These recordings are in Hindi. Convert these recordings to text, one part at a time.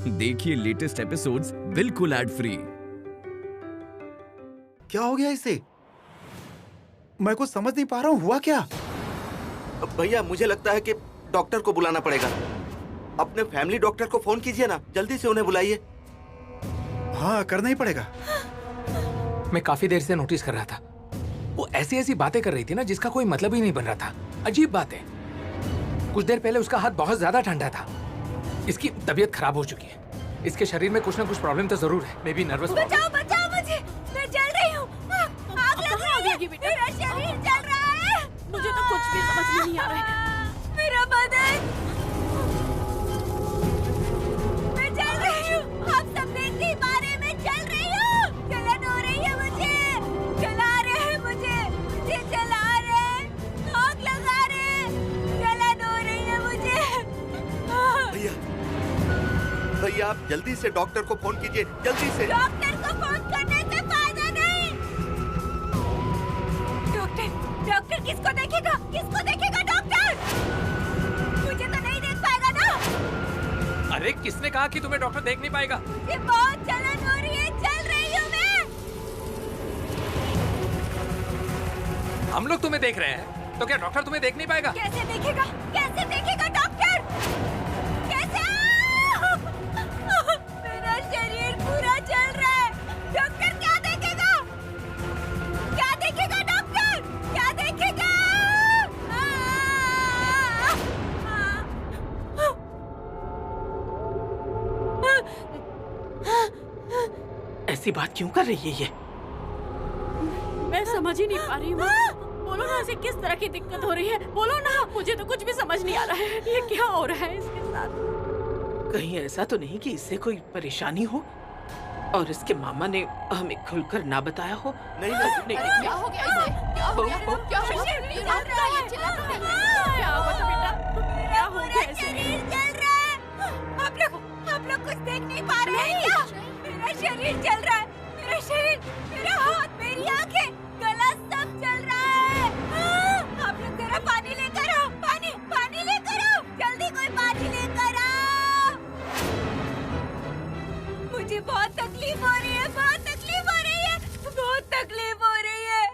देखिए लेटेस्ट एपिसोड्स बिल्कुल एड फ्री। क्या हो गया इसे? मैं कुछ समझ नहीं पा रहा हूँ, हुआ क्या? भैया मुझे लगता है कि डॉक्टर को बुलाना पड़ेगा। अपने फैमिली डॉक्टर को फोन कीजिए ना, जल्दी से उन्हें बुलाइए। हाँ, करना ही पड़ेगा। मैं काफी देर से नोटिस कर रहा था, वो ऐसी ऐसी बातें कर रही थी ना जिसका कोई मतलब ही नहीं बन रहा था। अजीब बात है। कुछ देर पहले उसका हाथ बहुत ज्यादा ठंडा था। इसकी तबीयत खराब हो चुकी है। इसके शरीर में कुछ ना कुछ प्रॉब्लम तो जरूर है। मैं भी नर्वस। बचाओ बचाओ मुझे, मैं जल रही हूँ। आग लग रही है, मेरा शरीर जल रहा है। मुझे तो कुछ भी समझ में नहीं आ रहा है। मेरा बदन, मैं जल रही हूँ। आप सब देख नहीं पा रहे, मैं जल रही हूँ। जलन हो रही है मुझे, जला रहे हैं मुझे जला रहे हैं, आग लगा रहे हैं, जलन हो रही है मुझे। भैया भैया आप जल्दी से डॉक्टर को फोन कीजिए, जल्दी से। डॉक्टर को फोन करने से फायदा नहीं। डॉक्टर किसको देखेगा? किसको देखेगा डॉक्टर? मुझे तो नहीं देख पाएगा ना। अरे किसने कहा कि तुम्हें डॉक्टर देख नहीं पाएगा? ये बहुत जलन हो रही है, जल रही हूँ मैं। हम लोग तुम्हें देख रहे हैं, तो क्या डॉक्टर तुम्हें देख नहीं पाएगा? कैसे देखेगा? कैसे देखेगा डॉक्टर? कैसे? मेरा शरीर पूरा जल रहा है। डॉक्टर क्या देखेगा? क्या देखेगा डॉक्टर? क्या देखेगा? ऐसी बात क्यों कर रही है ये? मैं समझ ही नहीं पा रही हूँ। बोलो ना, इसे किस तरह की दिक्कत हो रही है? बोलो ना, मुझे तो कुछ भी समझ नहीं आ रहा है। ये क्या हो रहा है इसके साथ? कहीं ऐसा तो नहीं कि इससे कोई परेशानी हो और इसके मामा ने हमें खुलकर ना बताया हो? नहीं नहीं, क्या हो गया इसे? क्या हो गया? क्या हो गया? शरीर जल रहा है। क्या हुआ था बेटा? क्या हो गया इसे? शरीर जल रहा है। आप लोग कुछ देख नहीं पा रहे हैं क्या? मेरा शरीर जल रहा है। मेरा शरीर, मेरा हाथ, मेरी आंखें, गला सब जल रहा है। आप लोग जरा पानी लेकर आओ। पानी लेकर आओ, जल्दी कोई पानी लेकर आओ। मुझे बहुत तकलीफ हो रही है, बहुत तकलीफ हो रही है, बहुत तकलीफ हो रही है।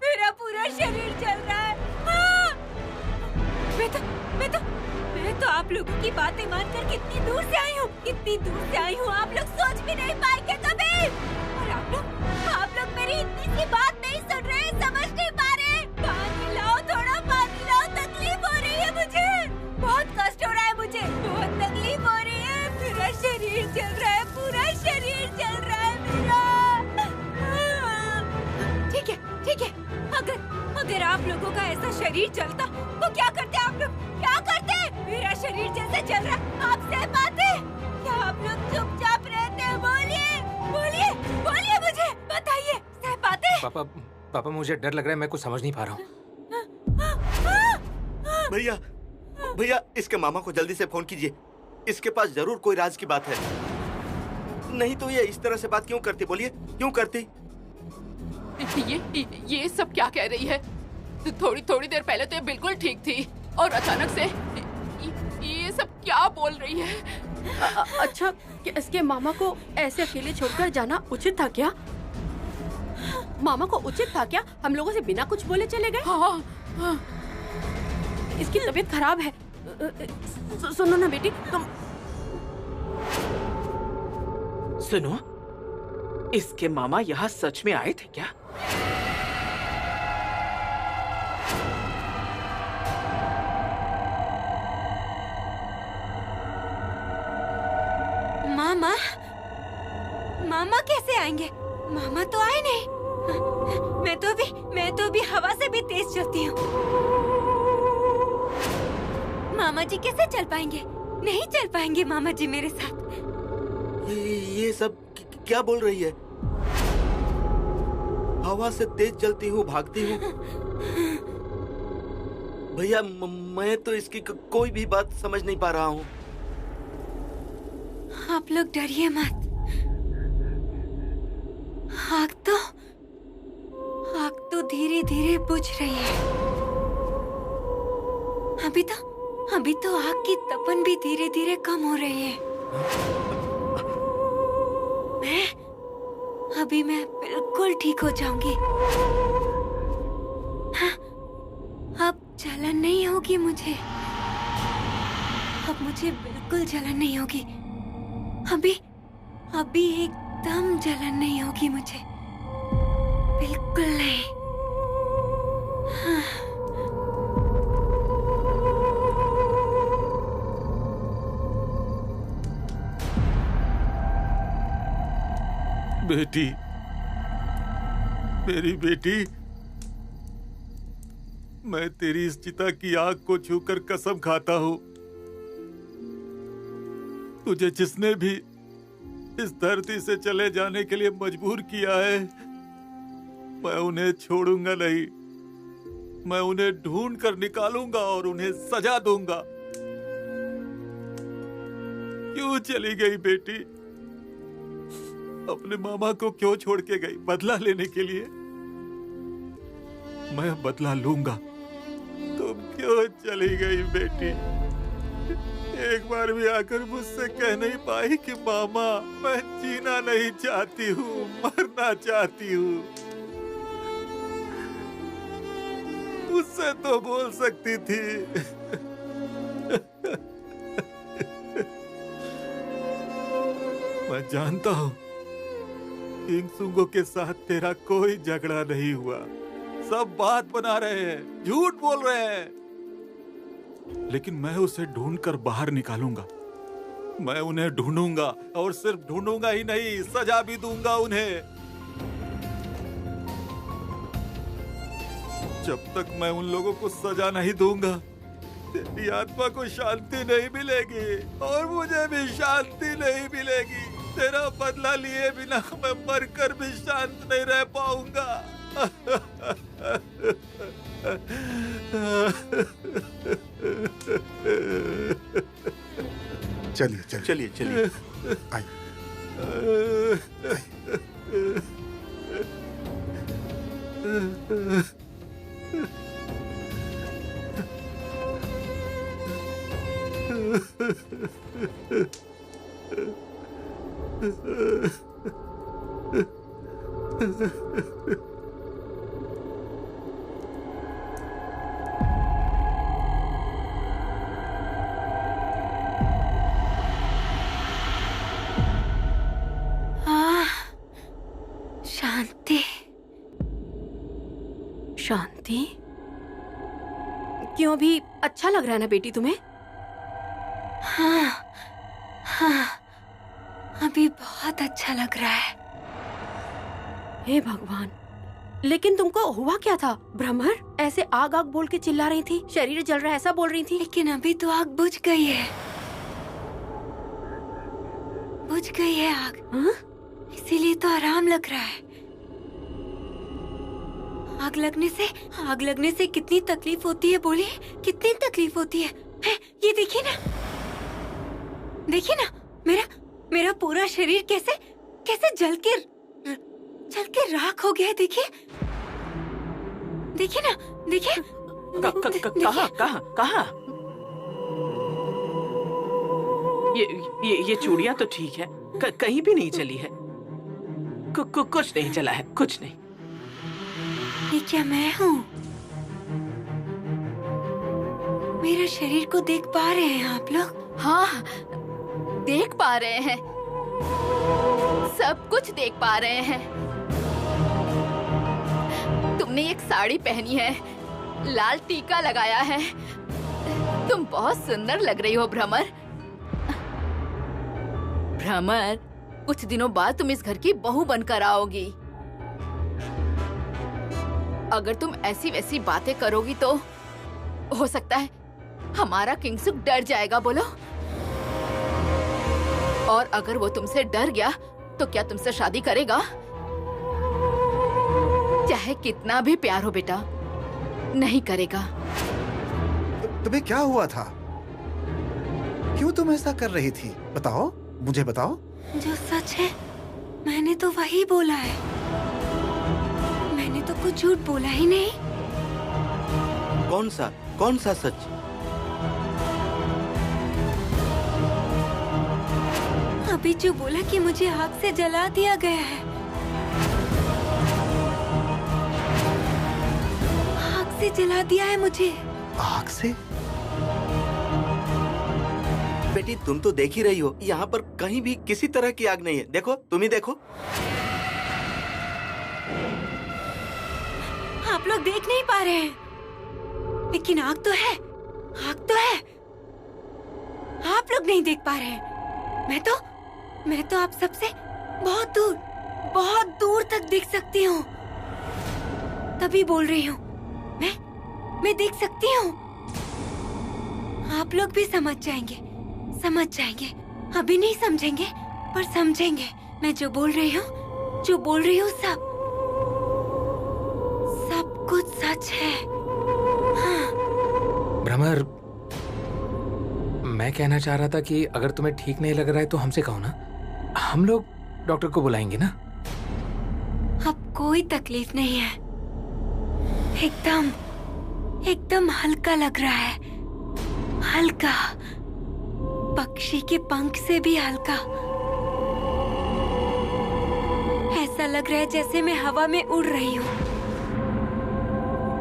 मेरा पूरा शरीर जल रहा है। मैं तो आप लोगों की बातें मानकर कितनी दूर से आई हूँ, कितनी दूर से आई हूँ। आप लोग सोच भी नहीं पाएंगे कभी। और आप लोग मेरी इतनी सी बात नहीं सुन रहे, समझ नहीं पा रहे। पानी लाओ, थोड़ा पानी लाओ, तकलीफ हो रही है मुझे, बहुत कष्ट हो रहा है मुझे, बहुत तकलीफ हो रही है। मेरा शरीर जल रहा है, पूरा शरीर जल रहा है मेरा। ठीक है, अगर आप लोगों का ऐसा शरीर जलता तो क्या करते आप लोग? क्या करते? मेरा शरीर जैसे जल रहा है, आप सह पाते? क्या आप लोग चुपचाप रहते हैं? बोलिए मुझे, बताइए, सह पाते? पापा मुझे डर लग रहा है। मैं कुछ समझ नहीं पा रहा हूँ। भैया इसके मामा को जल्दी से फोन कीजिए। इसके पास जरूर कोई राज की बात है। नहीं तो ये इस तरह से बात क्यों करती? बोलिए क्यों करती? ये सब क्या कह रही है? थोड़ी देर पहले तो ये बिल्कुल ठीक थी और अचानक से ये सब क्या बोल रही है? अच्छा, क्या इसके मामा को ऐसे अकेले छोड़कर जाना उचित था क्या? मामा को उचित था क्या हम लोगों से बिना कुछ बोले चले गए? हाँ। इसकी तबीयत खराब है। सुनो ना बेटी, तुम सुनो, इसके मामा यहाँ सच में आए थे क्या? मामा कैसे आएंगे? मामा तो आए नहीं। मैं तो अभी हवा से भी तेज चलती हूँ। मामा जी कैसे चल पाएंगे? नहीं चल पाएंगे मामा जी मेरे साथ। ये सब क्या बोल रही है? हवा से तेज चलती हूँ, भागती हूँ। भैया मैं तो इसकी कोई भी बात समझ नहीं पा रहा हूँ। आप लोग डरिए मत। आग तो धीरे धीरे बुझ रही है। अभी तो आग की तपन भी धीरे धीरे कम हो रही है। अभी मैं बिल्कुल ठीक हो जाऊंगी। हाँ, अब जलन नहीं होगी मुझे। अब मुझे बिल्कुल जलन नहीं होगी। अभी एकदम जलन नहीं होगी मुझे, बिल्कुल नहीं। हाँ। बेटी, मेरी बेटी, मैं तेरी इस चिता की आग को छूकर कसम खाता हूं, तुझे जिसने भी इस धरती से चले जाने के लिए मजबूर किया है, मैं उन्हें छोड़ूंगा नहीं। मैं उन्हें ढूंढ कर निकालूंगा और उन्हें सजा दूंगा। क्यों चली गई बेटी? अपने मामा को क्यों छोड़ के गई? बदला लेने के लिए? मैं बदला लूंगा। तुम क्यों चली गई बेटी? एक बार भी आकर मुझसे कह नहीं पाई कि मामा, मैं जीना नहीं चाहती हूँ, मरना चाहती हूँ। मुझसे तो बोल सकती थी। मैं जानता हूँ किंगसुंगो के साथ तेरा कोई झगड़ा नहीं हुआ। सब बात बना रहे हैं, झूठ बोल रहे हैं। लेकिन मैं उसे ढूंढकर बाहर निकालूंगा। मैं उन्हें ढूंढूंगा और सिर्फ ढूंढूंगा ही नहीं, सजा भी दूंगा उन्हें। जब तक मैं उन लोगों को सजा नहीं दूंगा, तेरी आत्मा को शांति नहीं मिलेगी और मुझे भी शांति नहीं मिलेगी। तेरा बदला लिए बिना मैं मरकर भी शांत नहीं रह पाऊंगा। चलिए चलिए चलिए आइए। शांति, शांति? क्यों, भी अच्छा लग रहा है ना बेटी तुम्हें? हाँ, हाँ, अभी बहुत अच्छा लग रहा है। हे भगवान, लेकिन तुमको हुआ क्या था? भ्रमर ऐसे आग आग बोल के चिल्ला रही थी, शरीर जल रहा है ऐसा बोल रही थी। लेकिन अभी तो आग बुझ गई है। बुझ गई है आग। हाँ? इसीलिए तो आराम लग रहा है। आग लगने से कितनी तकलीफ होती है, बोलिए कितनी तकलीफ होती है? ये देखिए ना, मेरा पूरा शरीर कैसे जल के राख हो गया है। देखिए ना, देखिए। कहाँ? ये चूड़ियाँ तो ठीक है, कहीं भी नहीं चली है। कुछ नहीं चला है, कुछ नहीं। ये क्या मैं हूँ? मेरे शरीर को देख पा रहे हैं आप लोग? हाँ, देख पा रहे हैं, सब कुछ देख पा रहे हैं। तुमने एक साड़ी पहनी है, लाल टीका लगाया है, तुम बहुत सुंदर लग रही हो भ्रमर। भ्रमर, कुछ दिनों बाद तुम इस घर की बहू बनकर आओगी। अगर तुम ऐसी वैसी बातें करोगी तो हो सकता है हमारा किंगसुक डर जाएगा, बोलो। और अगर वो तुमसे डर गया तो क्या तुमसे शादी करेगा? चाहे कितना भी प्यार हो बेटा, नहीं करेगा। तुम्हें क्या हुआ था? क्यों तुम ऐसा कर रही थी? बताओ, मुझे बताओ। जो सच है मैंने तो वही बोला है। मैंने तो कुछ झूठ बोला ही नहीं। कौन सा सच? अभी जो बोला कि मुझे आग से जला दिया गया है। से जला दिया है मुझे। आग से? बेटी तुम तो देख ही रही हो, यहाँ पर कहीं भी किसी तरह की आग नहीं है। देखो, तुम ही देखो। आप लोग देख नहीं पा रहे हैं, लेकिन आग तो है, आग तो है। आप लोग नहीं देख पा रहे हैं। मैं तो आप सबसे बहुत दूर तक देख सकती हूँ। तभी बोल रही हूँ, मैं देख सकती हूँ। आप लोग भी समझ जाएंगे। अभी नहीं समझेंगे, पर समझेंगे। मैं जो बोल रही हूँ सब कुछ सच है। हाँ। भ्रमर, मैं कहना चाह रहा था कि अगर तुम्हें ठीक नहीं लग रहा है तो हमसे कहो ना, हम लोग डॉक्टर को बुलाएंगे ना। अब कोई तकलीफ नहीं है। एकदम हल्का लग रहा है, हल्का, पक्षी के पंख से भी हल्का। ऐसा लग रहा है जैसे मैं हवा में उड़ रही हूँ।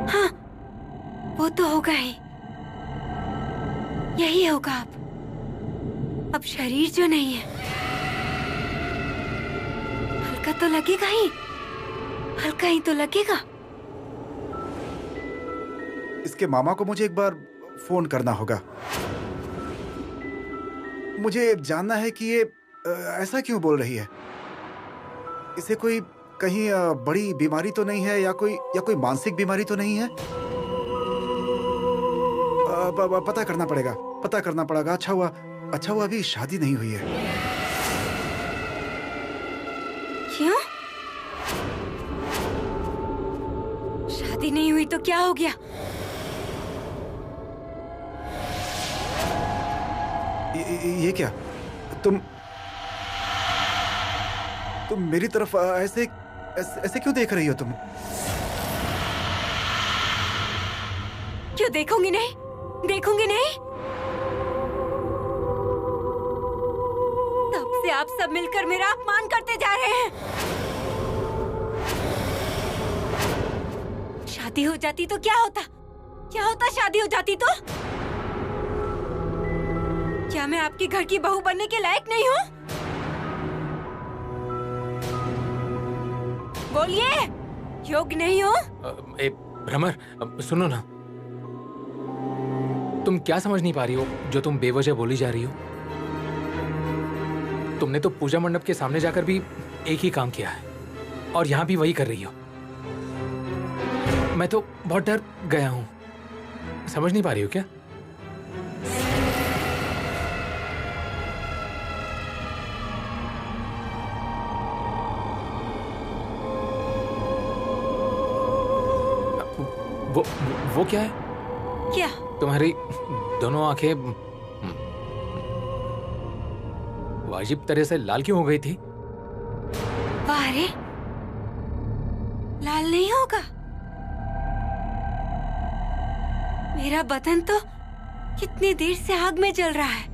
हाँ, वो तो होगा ही, यही होगा अब शरीर जो नहीं है, हल्का तो लगेगा ही, हल्का ही तो लगेगा। इसके मामा को मुझे एक बार फोन करना होगा। मुझे जानना है कि ये ऐसा क्यों बोल रही है। इसे कोई कहीं बड़ी बीमारी तो नहीं है, या कोई मानसिक बीमारी तो नहीं है। पता करना पड़ेगा। अच्छा हुआ अभी शादी नहीं हुई है। क्यों? शादी नहीं हुई तो क्या हो गया? ये क्या? तुम मेरी तरफ ऐसे क्यों देख रही हो तुम? क्यों देखूंगी नहीं? तब से आप सब मिलकर मेरा अपमान करते जा रहे हैं। शादी हो जाती तो क्या होता? शादी हो जाती तो? क्या मैं आपके घर की बहू बनने के लायक नहीं हूँ? बोलिए, योग्य नहीं हो? भ्रमर, सुनो ना, तुम क्या समझ नहीं पा रही हो जो तुम बेवजह बोली जा रही हो? तुमने तो पूजा मंडप के सामने जाकर भी एक ही काम किया है और यहाँ भी वही कर रही हो। मैं तो बहुत डर गया हूँ। समझ नहीं पा रही हो क्या? वो क्या है? क्या? तुम्हारी दोनों आंखें वाजिब तरह से लाल क्यों हो गई थी? वाह रे, लाल नहीं होगा। मेरा बदन तो कितनी देर से आग में जल रहा है,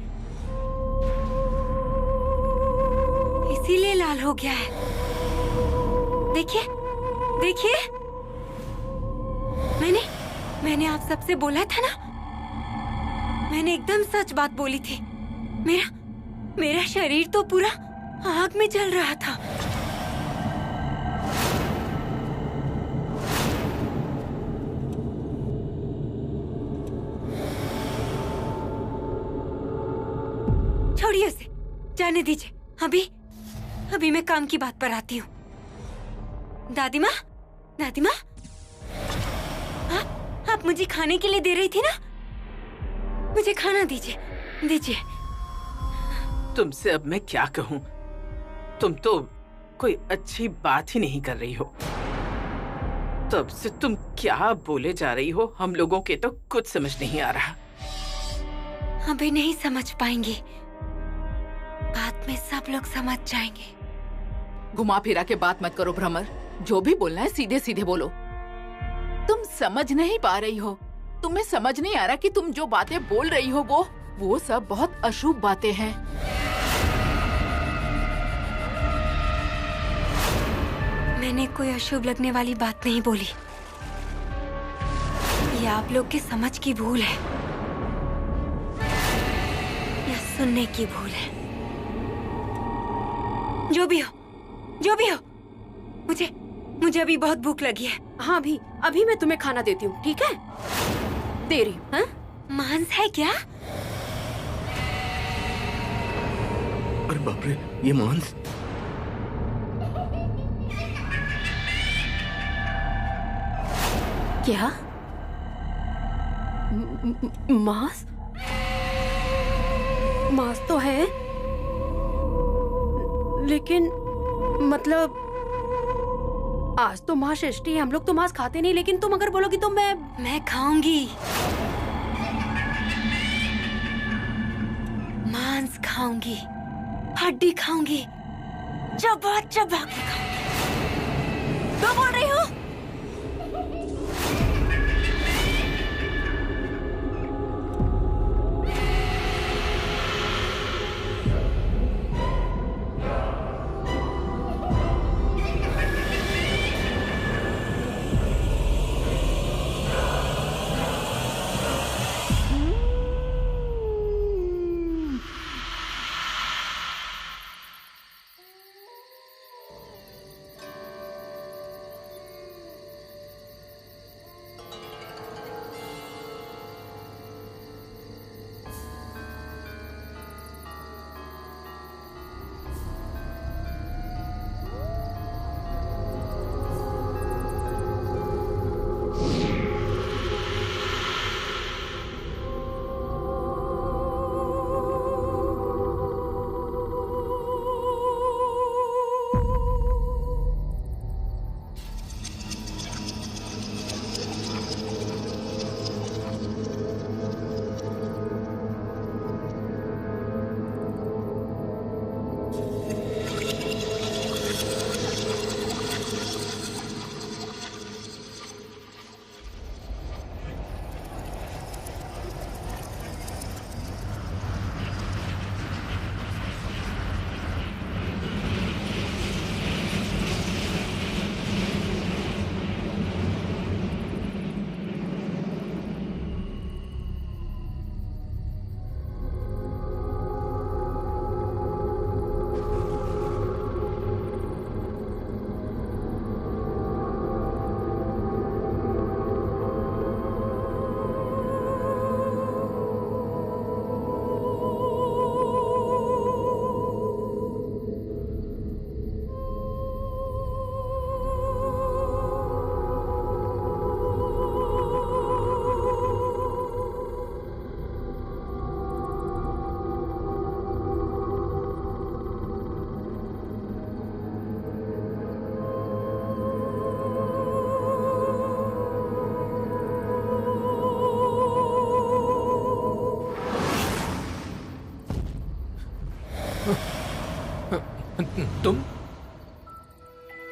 इसीलिए लाल हो गया है। देखिए, मैंने आप सबसे बोला था ना, मैंने एकदम सच बात बोली थी। मेरा शरीर तो पूरा आग में जल रहा था। छोड़िए उसे, जाने दीजिए। अभी मैं काम की बात पर आती हूँ। दादी माँ, आप मुझे खाने के लिए दे रही थी ना? मुझे खाना दीजिए। तुमसे अब मैं क्या कहूँ? तुम तो कोई अच्छी बात ही नहीं कर रही हो। तब से तुम क्या बोले जा रही हो, हम लोगों के तो कुछ समझ नहीं आ रहा। अभी नहीं समझ पाएंगे, बाद में सब लोग समझ जाएंगे। घुमा फिरा के बात मत करो भ्रमर, जो भी बोलना है सीधे सीधे बोलो। तुम समझ नहीं पा रही हो, तुम्हें समझ नहीं आ रहा कि तुम जो बातें बोल रही हो वो सब बहुत अशुभ बातें हैं। मैंने कोई अशुभ लगने वाली बात नहीं बोली। ये आप लोग के समझ की भूल है या सुनने की भूल है? जो भी हो, मुझे अभी बहुत भूख लगी है। हाँ अभी मैं तुम्हें खाना देती हूँ, ठीक है? दे रही हूँ। हाँ? मांस है क्या? अरे बाप रे, ये मांस। क्या? मांस? मांस तो है, लेकिन मतलब आज तो महाषष्ठी है, हम लोग तो मांस खाते नहीं, लेकिन तुम अगर बोलोगी तो मैं खाऊंगी। मांस खाऊंगी, हड्डी खाऊंगी, चबा चबा के खाऊंगी। क्या बोल रही हो?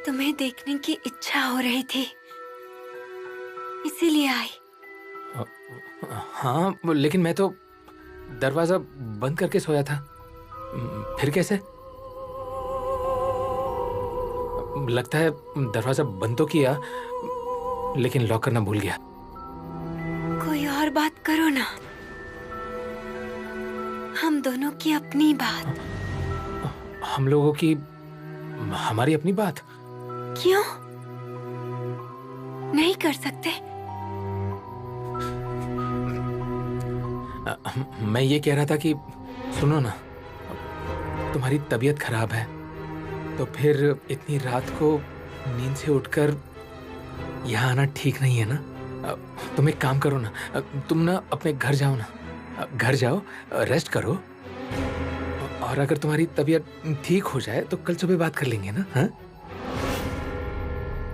तुम्हें देखने की इच्छा हो रही थी, इसीलिए आई। हाँ, लेकिन मैं तो दरवाजा बंद करके सोया था। फिर कैसे? लगता है दरवाजा बंद तो किया, लेकिन लॉक करना भूल गया। कोई और बात करो ना, हम दोनों की अपनी बात। हम लोगों की हमारी अपनी बात? क्यों नहीं कर सकते? मैं ये कह रहा था कि सुनो ना, तुम्हारी तबीयत खराब है तो फिर इतनी रात को नींद से उठकर यहाँ आना ठीक नहीं है ना। तुम एक काम करो ना, तुम ना अपने घर जाओ ना, घर जाओ, रेस्ट करो, और अगर तुम्हारी तबीयत ठीक हो जाए तो कल सुबह बात कर लेंगे ना। हाँ?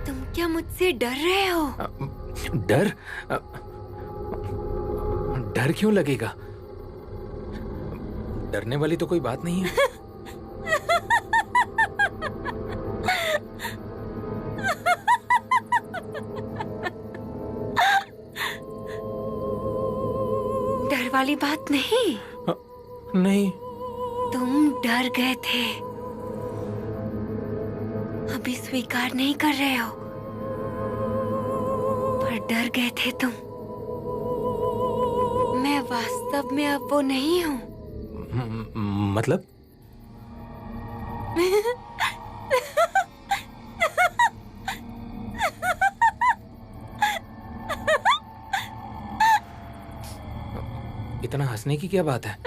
तुम क्या मुझसे डर रहे हो? डर? डर क्यों लगेगा? डरने वाली तो कोई बात नहीं है। डर वाली बात नहीं। नहीं। तुम डर गए थे, अभी स्वीकार नहीं कर रहे हो, पर डर गए थे तुम। वास्तव में अब वो नहीं हूँ। मतलब? इतना हंसने की क्या बात है?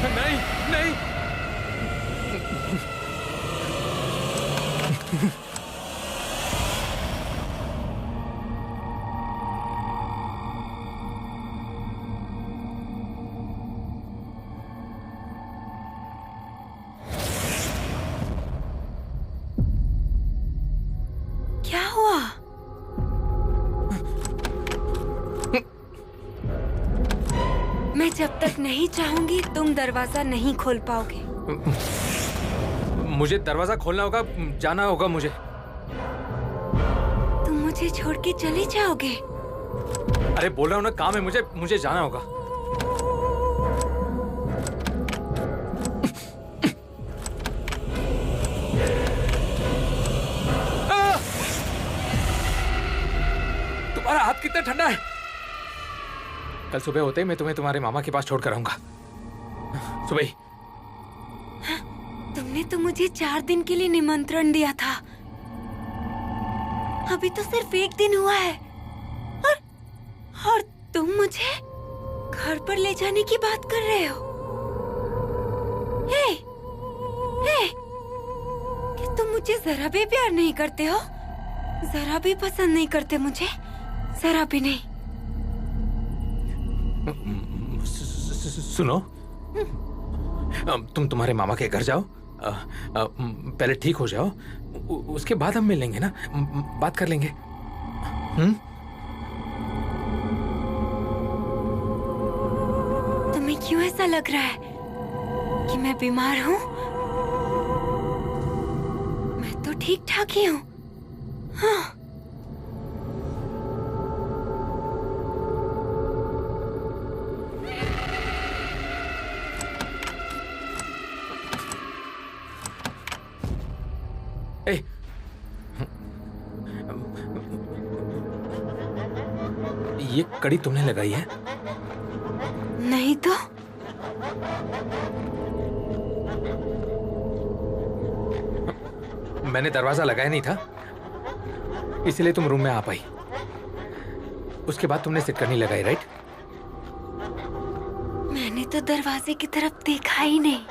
नहीं, नहीं। क्या हुआ? मैं जब तक नहीं चाहूंगी तुम दरवाजा नहीं खोल पाओगे। मुझे दरवाजा खोलना होगा, जाना होगा मुझे। तुम मुझे छोड़ के चले जाओगे? अरे बोल रहा हूँ ना, काम है मुझे, मुझे जाना होगा। तुम्हारा हाथ कितना ठंडा है। कल सुबह होते ही मैं तुम्हें तुम्हारे मामा के पास छोड़कर आऊंगा। सुबह ही। तुमने तो मुझे 4 दिन के लिए निमंत्रण दिया था। अभी तो सिर्फ 1 दिन हुआ है और तुम मुझे घर पर ले जाने की बात कर रहे हो। हे, कि तुम मुझे जरा भी प्यार नहीं करते हो, जरा भी पसंद नहीं करते मुझे, जरा भी नहीं। सुनो, तुम तुम्हारे मामा के घर जाओ, पहले ठीक हो जाओ, उसके बाद हम मिलेंगे ना, बात कर लेंगे। तुम्हें क्यों ऐसा लग रहा है कि मैं बीमार हूँ? मैं तो ठीक ठाक ही हूँ। हाँ। ए, ये कड़ी तुमने लगाई है? नहीं तो। मैंने दरवाजा लगाया नहीं था, इसलिए तुम रूम में आ पाई। उसके बाद तुमने सिटकनी लगाई, राइट? मैंने तो दरवाजे की तरफ देखा ही नहीं।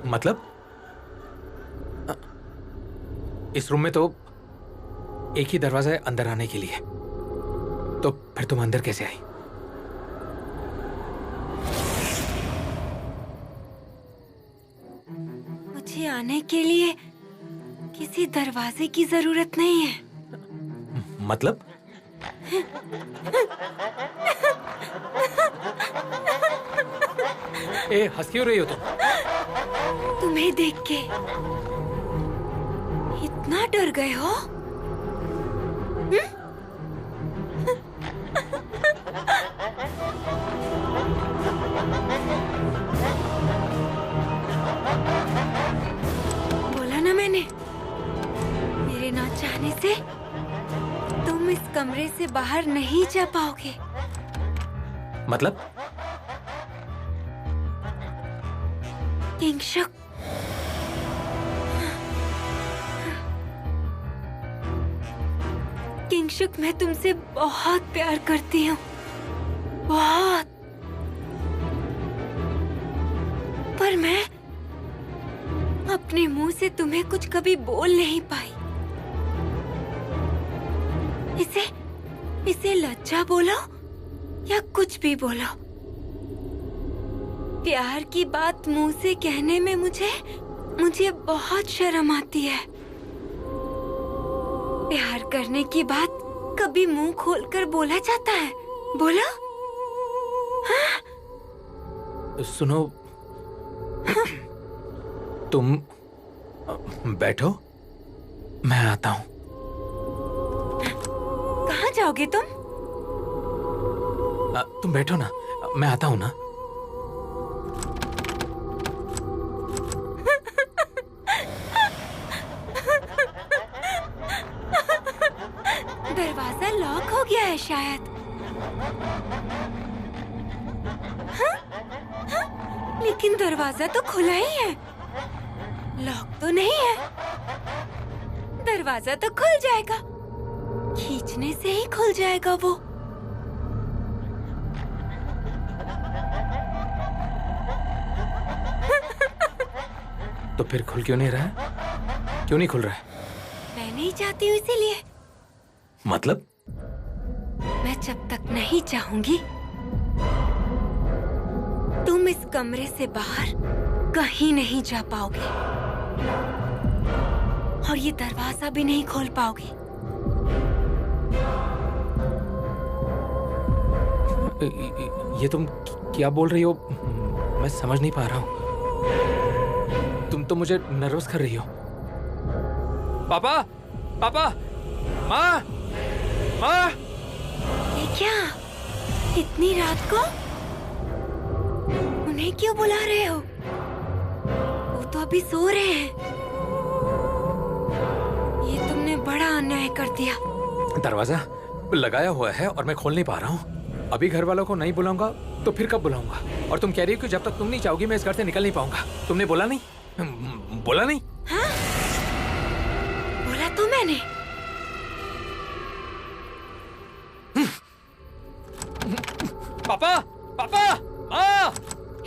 मतलब? इस रूम में तो एक ही दरवाजा है अंदर आने के लिए, तो फिर तुम अंदर कैसे आई? मुझे आने के लिए किसी दरवाजे की जरूरत नहीं है। मतलब? ए, हंस क्यों रही हो तुम? तुम्हें देख के इतना डर गए हो? बोला ना मैंने, मेरे ना चाहने से तुम इस कमरे से बाहर नहीं जा पाओगे। मतलब? किंगशक, किंगशक, मैं तुमसे बहुत प्यार करती हूँ, बहुत। पर मैं अपने मुंह से तुम्हें कुछ कभी बोल नहीं पाई। इसे लज्जा बोलो या कुछ भी बोलो, प्यार की बात मुंह से कहने में मुझे बहुत शर्म आती है। प्यार करने की बात कभी मुंह खोलकर बोला जाता है? बोलो। हाँ? सुनो, तुम बैठो, मैं आता हूँ। कहाँ जाओगे तुम? तुम बैठो ना, मैं आता हूं ना। दरवाजा लॉक हो गया है शायद। हाँ? हाँ? लेकिन दरवाजा तो खुला ही है, लॉक तो नहीं है। दरवाजा तो खुल जाएगा, खींचने से ही खुल जाएगा वो। तो फिर खुल क्यों नहीं रहा है? क्यों नहीं खुल रहा है? मैं नहीं चाहती हूँ इसीलिए। मतलब? मैं जब तक नहीं चाहूंगी तुम इस कमरे से बाहर कहीं नहीं जा पाओगे और ये दरवाजा भी नहीं खोल पाओगे। ये तुम क्या बोल रही हो? मैं समझ नहीं पा रहा हूँ। तुम तो मुझे नर्वस कर रही हो। पापा, पापा, माँ, माँ। ये क्या? इतनी रात को उन्हें क्यों बुला रहे हो? वो तो अभी सो रहे हैं। ये तुमने बड़ा अन्याय कर दिया। दरवाजा लगाया हुआ है और मैं खोल नहीं पा रहा हूँ। अभी घर वालों को नहीं बुलाऊंगा तो फिर कब बुलाऊंगा? और तुम कह रही हो कि जब तक तुम नहीं चाहोगी मैं इस घर से निकल नहीं पाऊंगा। तुमने बोला नहीं? बोला नहीं? हाँ? बोला तो मैंने। पापा, पापा, माँ।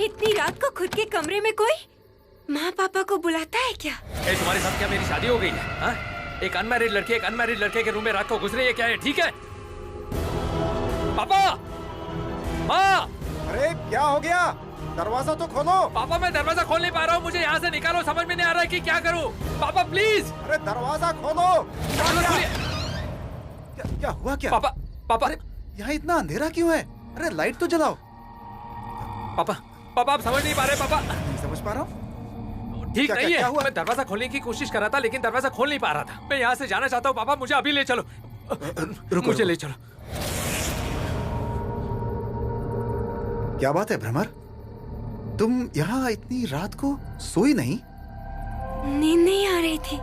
इतनी रात को खुद के कमरे में कोई माँ पापा को बुलाता है क्या? तुम्हारे साथ क्या मेरी शादी हो गई है? हाँ? एक अनमैरिड लड़के के रूम में रात को घुस रही है क्या? है ठीक है? पापा, माँ। अरे क्या हो गया? दरवाजा तो खोलो। पापा मैं दरवाजा खोल नहीं पा रहा हूँ, मुझे यहाँ से निकालो, समझ में नहीं आ रहा है कि क्या करूँ। पापा प्लीज। अरे दरवाजा खोलो। क्या हुआ क्या? पापा, पापा, यहाँ इतना अंधेरा क्यों है? अरे लाइट तो जलाओ। पापा, पापा आप समझ नहीं पा रहे। पापा नहीं समझ पा रहा हूँ। ठीक नहीं है। मैं दरवाजा खोलने की कोशिश कर रहा था लेकिन दरवाजा खोल नहीं पा रहा था। मैं यहाँ से जाना चाहता हूँ। पापा मुझे अभी ले चलो। मुझे ले चलो। क्या बात है भ्रमर, तुम यहाँ इतनी रात को सोई नहीं? नींद नहीं आ रही थी।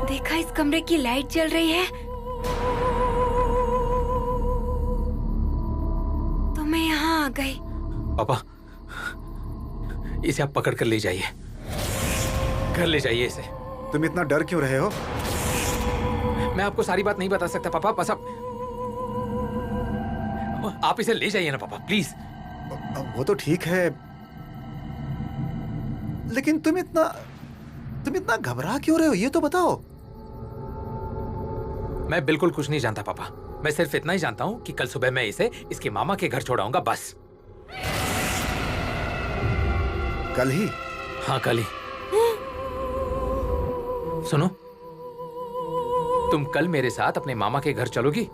देखा इस कमरे की लाइट जल रही है तो मैं यहाँ आ गई। पापा इसे आप पकड़ कर ले जाइए, घर ले जाइए इसे। तुम इतना डर क्यों रहे हो? मैं आपको सारी बात नहीं बता सकता पापा, बस आप इसे ले जाइए ना पापा प्लीज। वो तो ठीक है लेकिन तुम इतना घबरा क्यों रहे हो ये तो बताओ। मैं बिल्कुल कुछ नहीं जानता पापा। मैं सिर्फ इतना ही जानता हूँ कि कल सुबह मैं इसे इसके मामा के घर छोड़ाऊंगा बस। कल ही? हाँ कल ही। सुनो, तुम कल मेरे साथ अपने मामा के घर चलोगी?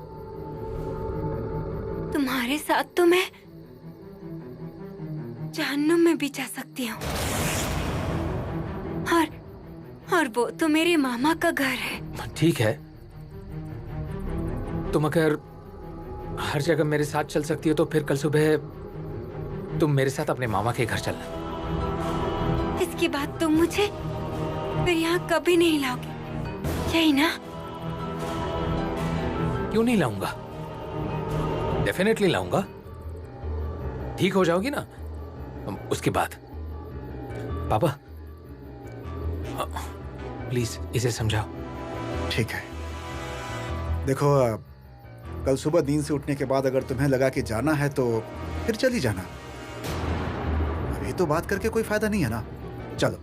तुम्हारे साथ तो मैं जहन्नुम में भी जा सकती हूँ और वो तो मेरे मामा का घर है। ठीक है, तुम अगर हर जगह मेरे साथ चल सकती हो तो फिर कल सुबह तुम मेरे साथ अपने मामा के घर चलना। इसके बाद तुम मुझे फिर यहाँ कभी नहीं लाओगे, यही ना? क्यों नहीं लाऊंगा? डेफिनेटली लाऊंगा। ठीक हो जाओगी ना उसके बाद। पापा प्लीज इसे समझाओ। ठीक है, देखो कल सुबह नींद से उठने के बाद अगर तुम्हें लगा कि जाना है तो फिर चली जाना। अभी तो बात करके कोई फायदा नहीं है ना। चलो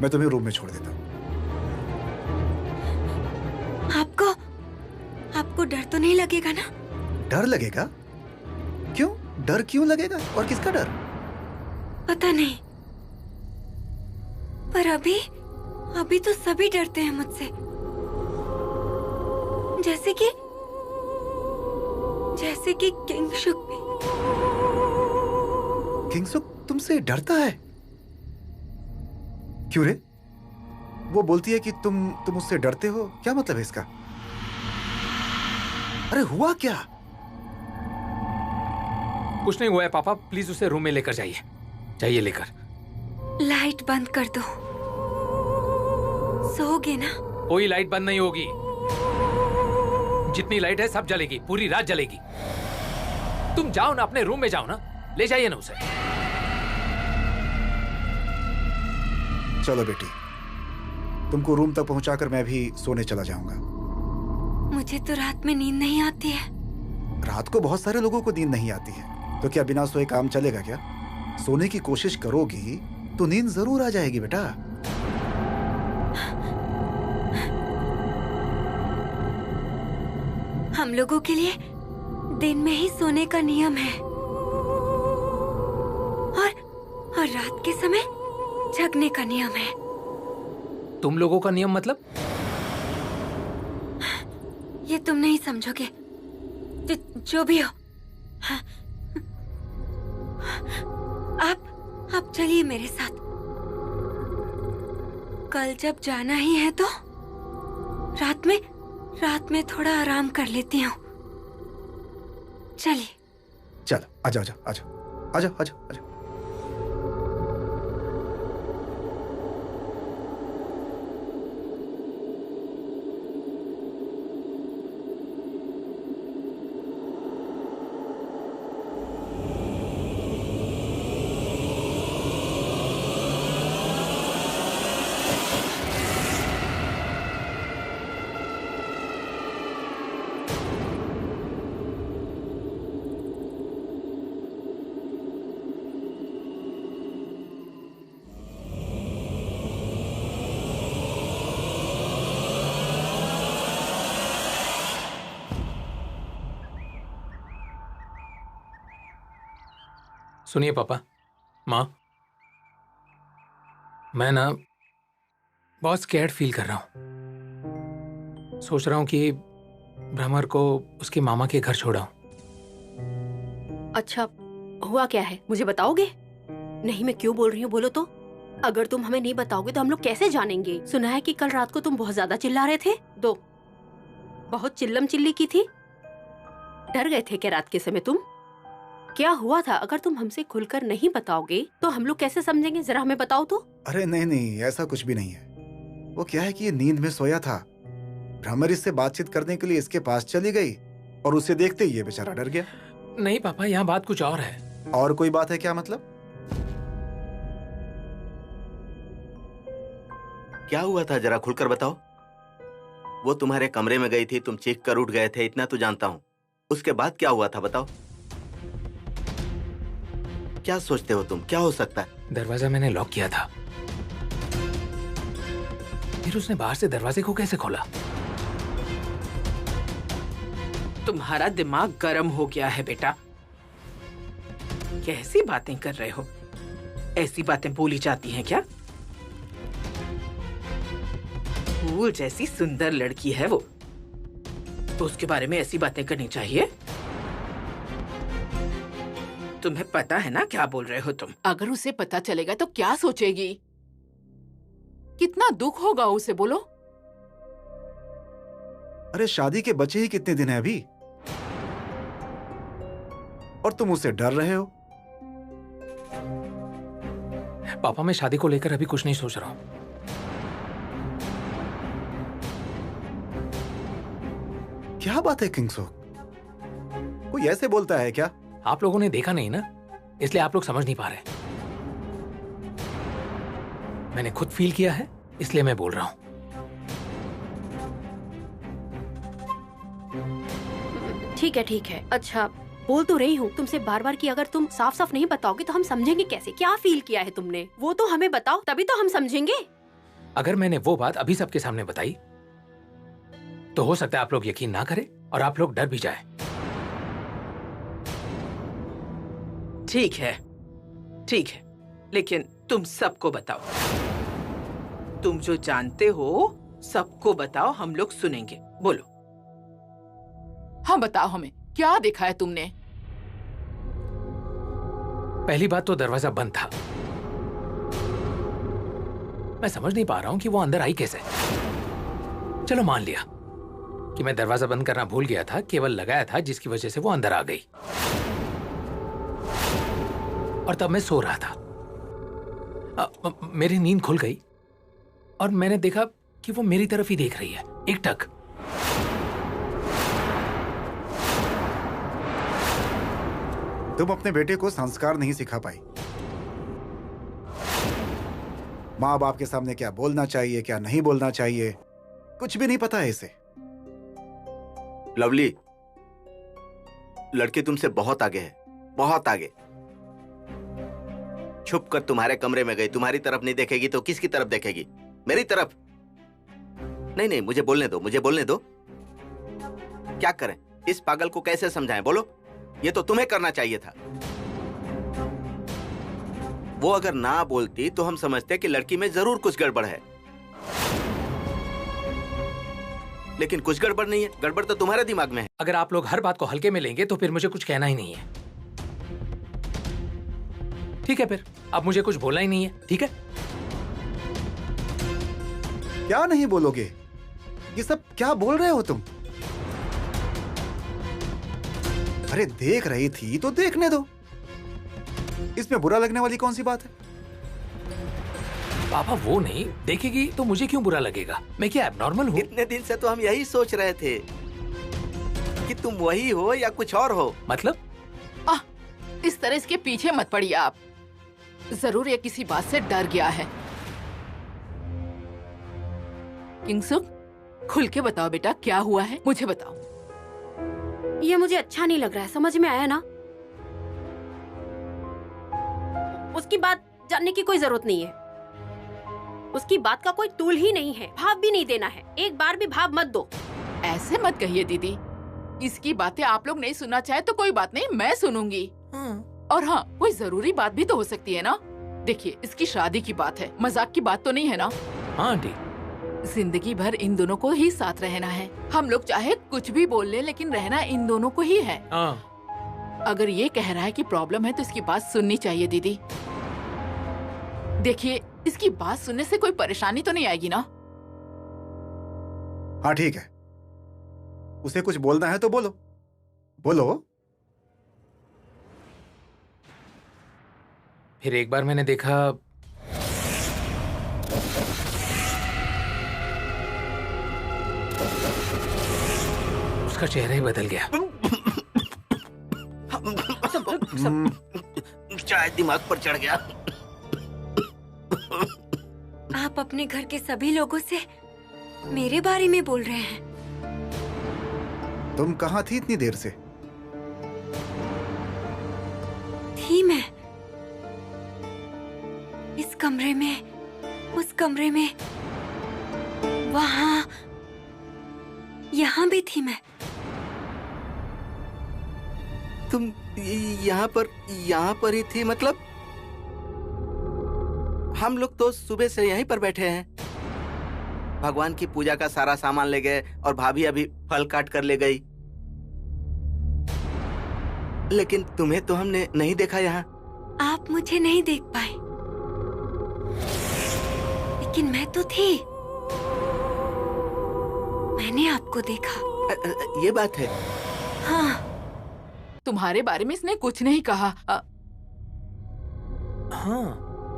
मैं तुम्हें रूम में छोड़ देता हूँ। आपको डर तो नहीं लगेगा ना? डर लगेगा? क्यों? डर क्यों लगेगा? और किसका डर? पता नहीं, पर अभी तो सभी डरते हैं मुझसे। जैसे कि किंगसुक भी। किंगसुक तुमसे डरता है? क्यों रे? वो बोलती है कि तुम उससे डरते हो, क्या मतलब है इसका? अरे हुआ क्या? कुछ नहीं हुआ है पापा, प्लीज उसे रूम में लेकर जाइए, जाइए लेकर। लाइट बंद कर दो, सोओगे ना? कोई लाइट बंद नहीं होगी, जितनी लाइट है सब जलेगी, पूरी रात जलेगी। तुम जाओ ना, अपने रूम में जाओ ना, ले जाइए ना उसे। चलो बेटी, तुमको रूम तक पहुंचाकर मैं भी सोने चला जाऊंगा। मुझे तो रात में नींद नहीं आती है। रात को बहुत सारे लोगों को नींद नहीं आती है, तो क्या बिना सोए काम चलेगा क्या? सोने की कोशिश करोगी तो नींद जरूर आ जाएगी बेटा। हम लोगों के लिए दिन में ही सोने का नियम है और रात के समय जगने का नियम है। तुम लोगों का नियम मतलब? ये तुम नहीं समझोगे, जो भी हो। आप चलिए मेरे साथ। कल जब जाना ही है तो रात में थोड़ा आराम कर लेती हूँ। चलिए। चलो, आजा आजा आजा आजा आजा आजा। सुनिए पापा, माँ, मैं ना बहुत स्कैर्ड फील कर रहा हूँ। सोच रहा हूँ कि भ्रमर को उसके मामा के घर छोड़ा हूँ। अच्छा, हुआ क्या है मुझे बताओगे? नहीं, मैं क्यों बोल रही हूँ, बोलो तो। अगर तुम हमें नहीं बताओगे तो हम लोग कैसे जानेंगे? सुना है कि कल रात को तुम बहुत ज्यादा चिल्ला रहे थे, बहुत चिल्लम चिल्ली की थी। डर गए थे क्या रात के समय तुम? क्या हुआ था? अगर तुम हमसे खुलकर नहीं बताओगे तो हम लोग कैसे समझेंगे? जरा हमें बताओ तो। अरे नहीं नहीं, ऐसा कुछ भी नहीं है। वो क्या है कि ये नींद में सोया था, भ्रमर इससे बातचीत करने के लिए इसके पास चली गई और उसे देखते ही ये बेचारा डर गया। नहीं पापा, यहाँ बात कुछ और है। और कोई बात है क्या? मतलब क्या हुआ था, जरा खुलकर बताओ। वो तुम्हारे कमरे में गई थी, तुम चीख कर उठ गए थे, इतना तो जानता हूँ। उसके बाद क्या हुआ था बताओ। क्या सोचते हो तुम, क्या हो सकता है? दरवाजा मैंने लॉक किया था, फिर उसने बाहर से दरवाजे को कैसे खोला? तुम्हारा दिमाग गर्म हो गया है बेटा। कैसी बातें कर रहे हो? ऐसी बातें बोली जाती हैं क्या? फूल जैसी सुंदर लड़की है वो, तो उसके बारे में ऐसी बातें करनी चाहिए? तुम्हें पता है ना क्या बोल रहे हो तुम? अगर उसे पता चलेगा तो क्या सोचेगी? कितना दुख होगा उसे, बोलो। अरे शादी के बचे ही कितने दिन हैं अभी, और तुम उससे डर रहे हो? पापा, मैं शादी को लेकर अभी कुछ नहीं सोच रहा हूँ। क्या बात है किंगसो, कोई ऐसे बोलता है क्या? आप लोगों ने देखा नहीं ना, इसलिए आप लोग समझ नहीं पा रहे। मैंने खुद फील किया है, इसलिए मैं बोल रहा हूं। ठीक है। अच्छा, बोल तो रही हूँ तुमसे बार बार कि अगर तुम साफ साफ नहीं बताओगे तो हम समझेंगे कैसे? क्या फील किया है तुमने, वो तो हमें बताओ, तभी तो हम समझेंगे। अगर मैंने वो बात अभी सबके सामने बताई तो हो सकता है आप लोग यकीन ना करें और आप लोग डर भी जाए। ठीक है, लेकिन तुम सबको बताओ। तुम जो जानते हो सबको बताओ, हम लोग सुनेंगे। बोलो। हाँ, बताओ हमें, क्या देखा है तुमने? पहली बात तो दरवाजा बंद था। मैं समझ नहीं पा रहा हूं कि वो अंदर आई कैसे। चलो मान लिया कि मैं दरवाजा बंद करना भूल गया था, केवल लगाया था जिसकी वजह से वो अंदर आ गई। और तब मैं सो रहा था। मेरी नींद खुल गई और मैंने देखा कि वो मेरी तरफ ही देख रही है, एकटक। तुम अपने बेटे को संस्कार नहीं सिखा पाई। माँ बाप के सामने क्या बोलना चाहिए, क्या नहीं बोलना चाहिए, कुछ भी नहीं पता है इसे। लवली, लड़की तुमसे बहुत आगे है, बहुत आगे। छुप कर तुम्हारे कमरे में गई, तुम्हारी तरफ नहीं देखेगी तो किसकी तरफ देखेगी? मेरी तरफ। नहीं नहीं, मुझे बोलने दो, मुझे बोलने दो। क्या करें? इस पागल को कैसे समझाएं? बोलो। ये तो तुम्हें करना चाहिए था। वो अगर ना बोलती तो हम समझते कि लड़की में जरूर कुछ गड़बड़ है, लेकिन कुछ गड़बड़ नहीं है। गड़बड़ तो तुम्हारे दिमाग में है। अगर आप लोग हर बात को हल्के में लेंगे तो फिर मुझे कुछ कहना ही नहीं है। ठीक है, फिर अब मुझे कुछ बोलना ही नहीं है। ठीक है? क्या नहीं बोलोगे? ये सब क्या बोल रहे हो तुम? अरे देख रही थी तो देखने दो, इसमें बुरा लगने वाली कौन सी बात है? पापा वो नहीं देखेगी तो मुझे क्यों बुरा लगेगा? मैं क्या एबनॉर्मल हूँ? इतने दिन से तो हम यही सोच रहे थे कि तुम वही हो या कुछ और हो। मतलब? इस तरह इसके पीछे मत पड़िए आप। जरूर ये किसी बात से डर गया है। किंगसुक, खुल के बताओ बेटा, क्या हुआ है? मुझे बताओ। ये मुझे अच्छा नहीं लग रहा है, समझ में आया ना? उसकी बात जानने की कोई जरूरत नहीं है। उसकी बात का कोई तूल ही नहीं है। भाव भी नहीं देना है, एक बार भी भाव मत दो। ऐसे मत कहिए दीदी। इसकी बातें आप लोग नहीं सुनना चाहे तो कोई बात नहीं, मैं सुनूंगी। और हाँ, कोई जरूरी बात भी तो हो सकती है ना। देखिए, इसकी शादी की बात है, मजाक की बात तो नहीं है ना? हाँ आंटी। जिंदगी भर इन दोनों को ही साथ रहना है। हम लोग चाहे कुछ भी बोल ले, लेकिन रहना इन दोनों को ही है। अगर ये कह रहा है कि प्रॉब्लम है तो इसकी बात सुननी चाहिए दीदी। देखिए, इसकी बात सुनने से कोई परेशानी तो नहीं आएगी ना? हाँ ठीक है, उसे कुछ बोलना है तो बोलो, बोलो। फिर एक बार मैंने देखा उसका चेहरा ही बदल गया। शायद दिमाग पर चढ़ गया। आप अपने घर के सभी लोगों से मेरे बारे में बोल रहे हैं? तुम कहाँ थी इतनी देर से? थी मैं इस कमरे में, उस कमरे में, वहाँ, यहाँ भी थी मैं। तुम यहाँ पर ही थी? मतलब हम लोग तो सुबह से यहीं पर बैठे हैं। भगवान की पूजा का सारा सामान ले गए और भाभी अभी फल काट कर ले गई, लेकिन तुम्हें तो हमने नहीं देखा यहाँ। आप मुझे नहीं देख पाए, लेकिन मैं तो थी। मैंने आपको देखा। ये बात है? हाँ। तुम्हारे बारे में इसने कुछ नहीं कहा। हाँ।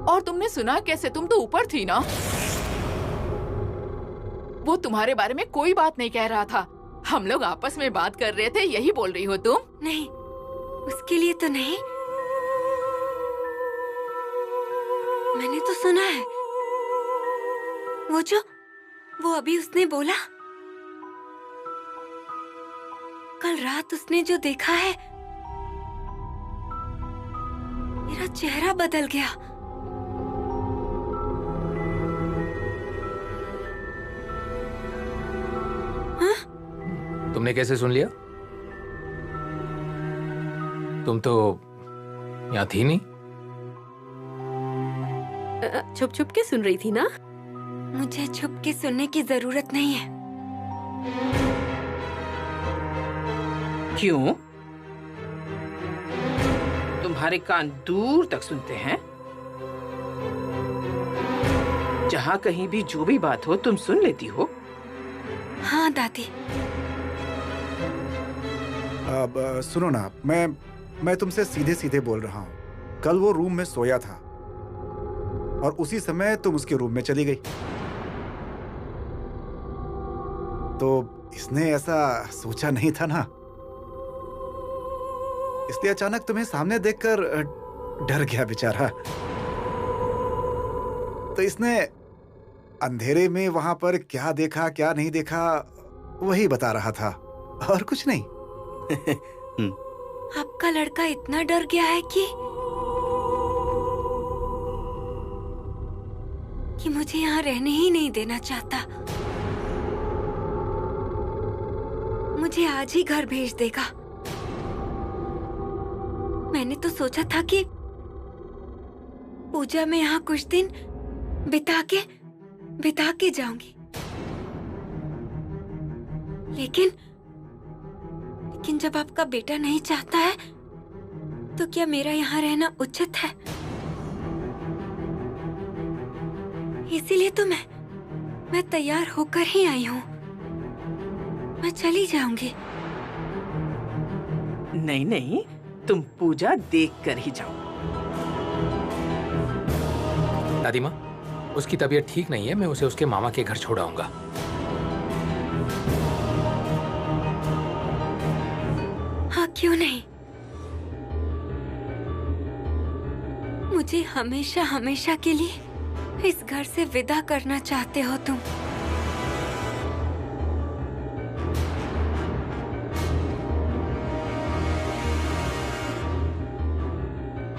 और तुमने सुना कैसे? तुम तो ऊपर थी ना। वो तुम्हारे बारे में कोई बात नहीं कह रहा था। हम लोग आपस में बात कर रहे थे, यही बोल रही हो तुम? नहीं, उसके लिए तो नहीं। मैंने तो सुना है वो अभी उसने बोला। कल रात उसने जो देखा है, मेरा चेहरा बदल गया। हाँ? तुमने कैसे सुन लिया? तुम तो यहाँ थी नहीं। छुप छुप के सुन रही थी ना? मुझे छुप के सुनने की जरूरत नहीं है। क्यों? तुम्हारे कान दूर तक सुनते हैं। जहाँ कहीं भी जो भी बात हो तुम सुन लेती हो। हाँ दादी। अब सुनो ना, मैं तुमसे सीधे सीधे बोल रहा हूँ। कल वो रूम में सोया था और उसी समय तुम उसके रूम में चली गई। तो इसने ऐसा सोचा नहीं था ना, इसलिए अचानक तुम्हें सामने देखकर डर गया बेचारा। तो इसने अंधेरे में वहां पर क्या देखा क्या नहीं देखा वही बता रहा था, और कुछ नहीं। आपका लड़का इतना डर गया है कि मुझे यहाँ रहने ही नहीं देना चाहता। मुझे आज ही घर भेज देगा। मैंने तो सोचा था कि पूजा में यहाँ कुछ दिन बिता के जाऊंगी, लेकिन जब आपका बेटा नहीं चाहता है तो क्या मेरा यहाँ रहना उचित है? इसीलिए तो मैं तैयार होकर ही आई हूँ। मैं चली जाऊंगी। नहीं नहीं, तुम पूजा देख कर ही जाओ। दादी माँ, उसकी तबीयत ठीक नहीं है, मैं उसे उसके मामा के घर छोड़ाऊंगा। हाँ, क्यों नहीं। मुझे हमेशा हमेशा के लिए इस घर से विदा करना चाहते हो तुम।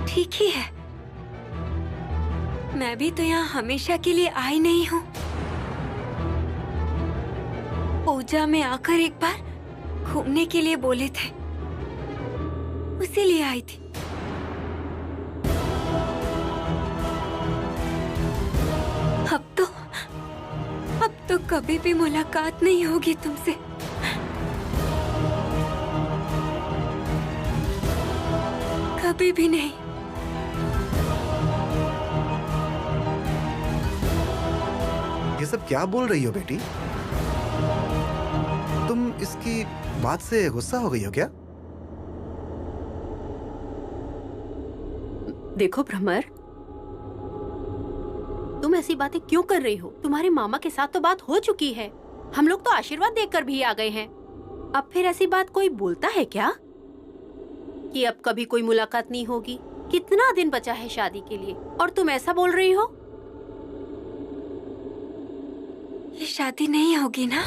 ठीक ही है, मैं भी तो यहाँ हमेशा के लिए आई नहीं हूँ। पूजा में आकर एक बार घूमने के लिए बोले थे, इसीलिए आई थी। अब तो कभी भी मुलाकात नहीं होगी तुमसे। कभी भी नहीं। ये सब क्या बोल रही हो बेटी? तुम इसकी बात से गुस्सा हो गई हो क्या? देखो भ्रमर, तुम ऐसी बातें क्यों कर रही हो? तुम्हारे मामा के साथ तो बात हो चुकी है। हम लोग तो आशीर्वाद देकर भी आ गए हैं। अब फिर ऐसी बात कोई बोलता है क्या कि अब कभी कोई मुलाकात नहीं होगी? कितना दिन बचा है शादी के लिए और तुम ऐसा बोल रही हो? ये शादी नहीं होगी ना?